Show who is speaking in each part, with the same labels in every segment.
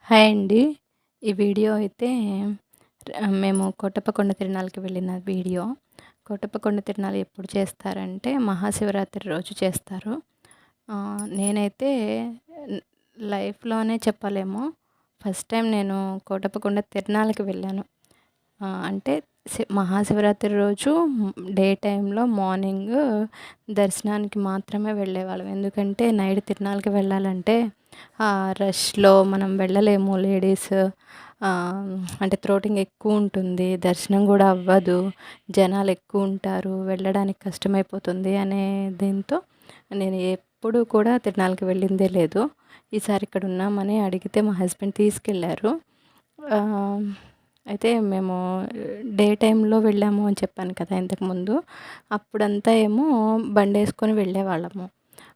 Speaker 1: Hi అండి. ఈ video అయితే మేము కోటప్పకొండ తిరునాళ్ళకి వెళ్ళిన వీడియో. కోటప్పకొండ తిరునాళ్ళు ఎప్పుడు చేస్తారంటే మహాశివరాత్రి రోజు చేస్తారు. నేనైతే న్ లైఫ్‌లోనే చెప్పలేము. ఫస్ట్ టైం నేను కోటప్పకొండ తిరునాళ్ళకి వెళ్ళాను. అంటే మహాశివరాత్రి రోజు డే టైంలో మార్నింగ్ దర్శనానికి మాత్రమే వెళ్ళేవాళ్ళం. ఎందుకంటే నైట్ తిరునాళ్ళకి వెళ్ళాలంటే రష్‌లో మనం వెళ్ళలేము లేడీస్. అంటే త్రోటింగ్ ఎక్కువ ఉంటుంది. దర్శనం కూడా అవ్వదు. జనాలు ఎక్కువ ఉంటారు. వెళ్ళడానికి కష్టమైపోతుంది అనే దీంతో నేను ఎప్పుడూ కూడా తిరునాళ్ళకి వెళ్ళిందే లేదు. ఈసారి ఇక్కడ ఉన్నామని అడిగితే మా హస్బెండ్ తీసుకెళ్లారు. ఆహ్, అయితే మేము డే టైంలో వెళ్ళాము అని చెప్పాను కదా ఇంతకుముందు. అప్పుడంతా ఏమో బండేసుకొని వెళ్ళేవాళ్ళము.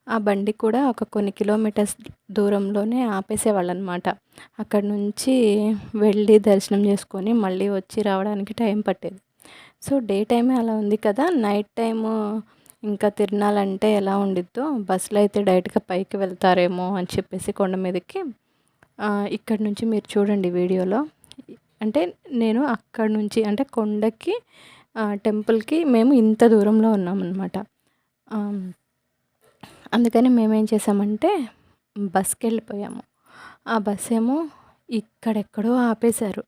Speaker 1: ఆ బండి కూడా ఒక కొన్ని కిలోమీటర్స్ దూరంలోనే ఆపేసేవాళ్ళనమాట. అక్కడి నుంచి వెళ్ళి దర్శనం చేసుకొని మళ్ళీ వచ్చి రావడానికి టైం పట్టేది. సో, డే టైమే అలా ఉంది కదా! నైట్ టైము ఇంకా తిరునాళ్ళంటే ఎలా ఉండిద్దో బస్సులో అయితే డైరెక్ట్‌గా పైకి వెళ్తారేమో అని చెప్పేసి కొండ మీదకి ఇక్కడి నుంచి మీరు చూడండి వీడియోలో. అంటే నేను అక్కడి నుంచి అంటే కొండకి టెంపుల్‌కి మేము ఇంత దూరంలో ఉన్నామనమాట. ఆహ్, అందుకని మేమేం చేసామంటే బస్‌కెళ్ళిపోయాము. ఆ బస్సేమో ఇక్కడెక్కడో ఆపేశారు.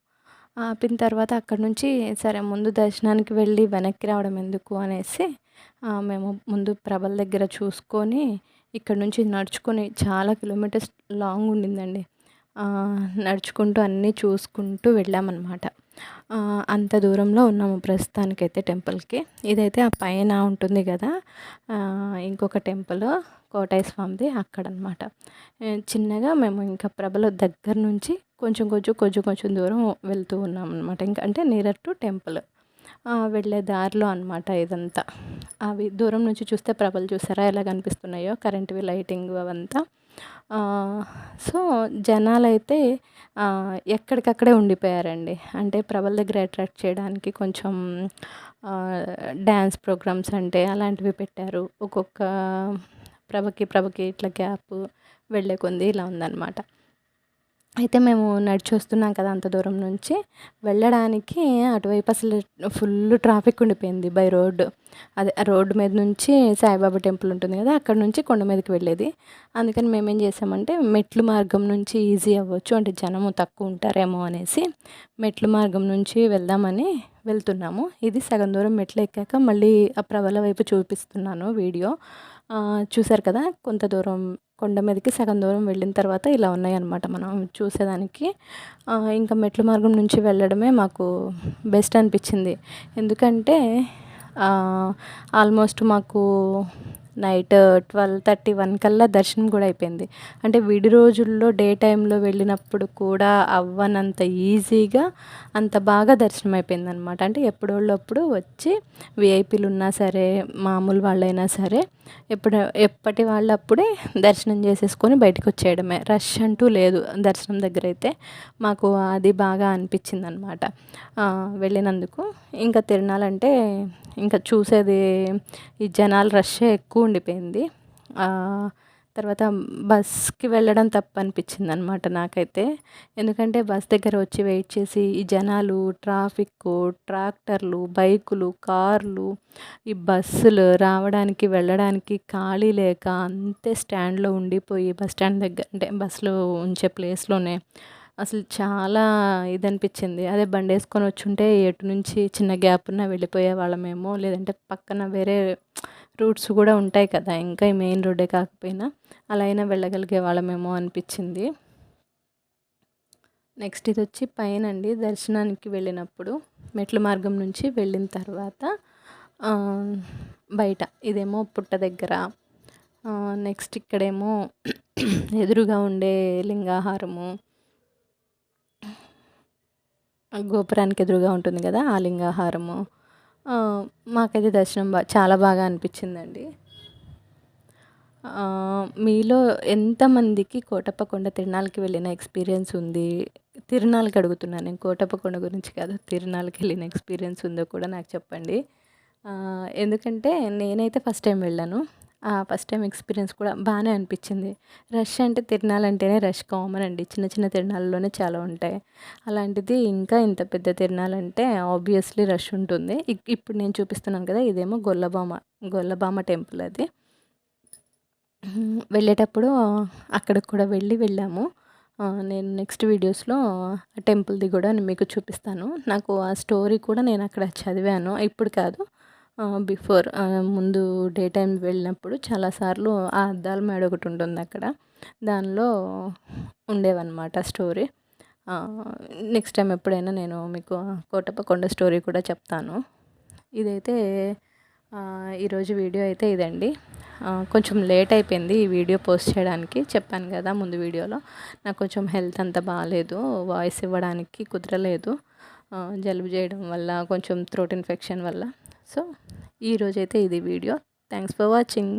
Speaker 1: ఆపిన తర్వాత అక్కడి నుంచి సరే ముందు దర్శనానికి వెళ్ళి వెనక్కి రావడం ఎందుకు అనేసి మేము ముందు ప్రభల దగ్గర చూసుకొని ఇక్కడి నుంచి నడుచుకొని చాలా కిలోమీటర్స్ లాంగ్ ఉండిందండి. నడుచుకుంటూ అన్నీ చూసుకుంటూ వెళ్ళామన్నమాట. అంత దూరంలో ఉన్నాము ప్రస్తుతానికైతే టెంపుల్‌కి. ఇదైతే ఆ పైన ఉంటుంది గదా! ఇంకొక టెంపుల్ కోటయ్య స్వామిది అక్కడనమాట. చిన్నగా మేము ఇంకా ప్రభల దగ్గర నుంచి కొంచెం దూరం వెళ్తూ ఉన్నామనమాట. ఇంకా అంటే నియర్ టు టెంపుల్. వెళ్ళే దారిలో అనమాట ఇదంతా. అవి దూరం నుంచి చూస్తే ప్రభలు చూసారా ఎలా కనిపిస్తున్నాయో కరెంట్‌వి లైటింగ్ అవంతా. సో, జనాలైతే ఎక్కడికక్కడే ఉండిపోయారండి. అంటే ప్రభల దగ్గర అట్రాక్ట్ చేయడానికి కొంచెం డ్యాన్స్ ప్రోగ్రామ్స్ అంటే అలాంటివి పెట్టారు. ఒక్కొక్క ప్రభకి ఇట్లా గ్యాపు వెళ్ళే కొంది ఇలా ఉందనమాట. అయితే మేము నడిచొస్తున్నాం కదా! అంత దూరం నుంచి. వెళ్ళడానికి అటువైపు అసలు ఫుల్లు ట్రాఫిక్ ఉండిపోయింది బై రోడ్. అదే ఆ రోడ్డు మీద నుంచి సాయిబాబా టెంపుల్ ఉంటుంది కదా! అక్కడి నుంచి కొండ మీదకి వెళ్ళేది. అందుకని మేమేం చేసామంటే మెట్లు మార్గం నుంచి ఈజీ అవ్వచ్చు. అంటే జనము తక్కువ ఉంటారేమో అనేసి మెట్లు మార్గం నుంచి వెళ్దామని వెళ్తున్నాము. ఇది సగం దూరం మెట్లు ఎక్కాక మళ్ళీ ఆ ప్రవల వైపు చూపిస్తున్నాను వీడియో. చూసారు కదా! కొంత దూరం కొండ మీదకి సగం దూరం వెళ్ళిన తర్వాత ఇలా ఉన్నాయన్నమాట మనం చూసేదానికి. ఇంకా మెట్ల మార్గం నుంచి వెళ్ళడమే మాకు బెస్ట్ అనిపించింది. ఎందుకంటే ఆల్మోస్ట్ మాకు నైట్ 12:30, 1 కల్లా దర్శనం కూడా అయిపోయింది. అంటే విడి రోజుల్లో డే టైంలో వెళ్ళినప్పుడు కూడా అవ్వనంత ఈజీగా అంత బాగా దర్శనం అయిపోయిందనమాట. అంటే ఎప్పుడోళ్ళప్పుడు వచ్చి వీఐపీలు ఉన్నా సరే, మామూలు వాళ్ళైనా సరే ఎప్పటి వాళ్ళప్పుడే దర్శనం చేసేసుకొని బయటకొచ్చేయడమే. రష్ అంటూ లేదు దర్శనం దగ్గరైతే. మాకు అది బాగా అనిపించిందనమాట వెళ్ళినందుకు. ఇంకా తిరునాళ్ళంటే ఇంకా చూసేది ఈ జనాల రష్షే ఎక్కువ ఉండిపోయింది. తర్వాత బస్‌కి వెళ్ళడం తప్పనిపించిందనమాట నాకైతే. ఎందుకంటే బస్ దగ్గర వచ్చి వెయిట్ చేసి ఈ జనాలు, ట్రాఫిక్కు, ట్రాక్టర్లు, బైకులు, కార్లు, ఈ బస్సులు రావడానికి, వెళ్ళడానికి ఖాళీ లేక అంతే స్టాండ్‌లో ఉండిపోయి బస్ స్టాండ్ దగ్గర అంటే బస్సులు ఉంచే ప్లేస్‌లోనే అసలు చాలా ఇదనిపించింది. అదే బండేసుకొని వచ్చుంటే ఎటు నుంచి చిన్న గ్యాప్ ఉన్నా వెళ్ళిపోయేవాళ్ళమేమో. లేదంటే పక్కన వేరే రూట్స్ కూడా ఉంటాయి కదా! ఇంకా ఈ మెయిన్ రోడ్డే కాకపోయినా అలా అయినా వెళ్ళగలిగే వాళ్ళమేమో అనిపించింది. నెక్స్ట్ ఇదొచ్చి పైనండి దర్శనానికి వెళ్ళినప్పుడు మెట్ల మార్గం నుంచి వెళ్ళిన తర్వాత బయట ఇదేమో పుట్ట దగ్గర. నెక్స్ట్ ఇక్కడేమో ఎదురుగా ఉండే లింగాహారము. గోపురానికి ఎదురుగా ఉంటుంది కదా! ఆ లింగాహారము. మాకైతే దర్శనం చాలా బాగా అనిపించిందండి. మీలో ఎంతమందికి కోటప్పకొండ తిరునాళ్ళకి వెళ్ళిన ఎక్స్‌పీరియన్స్ ఉంది? తిరునాళ్ళకి అడుగుతున్నాను నేను కోటప్పకొండ గురించి కాదు. తిరునాళ్ళకి వెళ్ళిన ఎక్స్‌పీరియన్స్ ఉందో కూడా నాకు చెప్పండి. ఎందుకంటే నేనైతే ఫస్ట్ టైం వెళ్ళాను. ఫస్ట్ టైమ్ ఎక్స్‌పీరియన్స్ కూడా బానే అనిపిచ్చింది. రష్ అంటే తిరణాలంటేనే రష్ కామన్ అండి. చిన్న చిన్న తిరణాల్లోనే చాలా ఉంటాయి. అలాంటిది ఇంకా ఇంత పెద్ద తిరణాలంటే ఆబ్వియస్‌లీ రష్ ఉంటుంది. ఇప్పుడు నేను చూపిస్తున్నాను కదా! ఇదేమో గొల్లభామ టెంపుల్ అది. వెళ్ళేటప్పుడు అక్కడికి కూడా వెళ్ళాము. నేను నెక్స్ట్ వీడియోస్‌లో ఆ టెంపుల్‌ది గూడా నేను మీకు చూపిస్తాను. నాకు ఆ స్టోరీ కూడా నేను అక్కడ చదివాను. ఇప్పుడు కాదు. బిఫోర్ ముందు డే టైమ్ వెళ్ళినప్పుడు చాలా సార్లు ఆ అద్దాల మేడ ఒకటుంటుందక్కడ. దానిలో ఉండేవన్నమాట స్టోరీ. నెక్స్ట్ టైమ్ ఎప్పుడైనా నేను మీకు కోటప్ప కొండ స్టోరీ కూడా చెప్తాను. ఇదైతే ఈరోజు వీడియో అయితే ఇదండి. కొంచెం లేట్ అయిపోయింది ఈ వీడియో పోస్ట్ చేయడానికి. చెప్పాను కదా ముందు వీడియోలో. నాకు కొంచెం హెల్త్ అంత బాలేదు. వాయిస్ ఇవ్వడానికి కుదరలేదు. జలుబు చేయడం వల్ల, కొంచెం థ్రోట్ ఇన్ఫెక్షన్ వల్ల. సో, ఈరోజైతే ఇది వీడియో. Thanks for watching.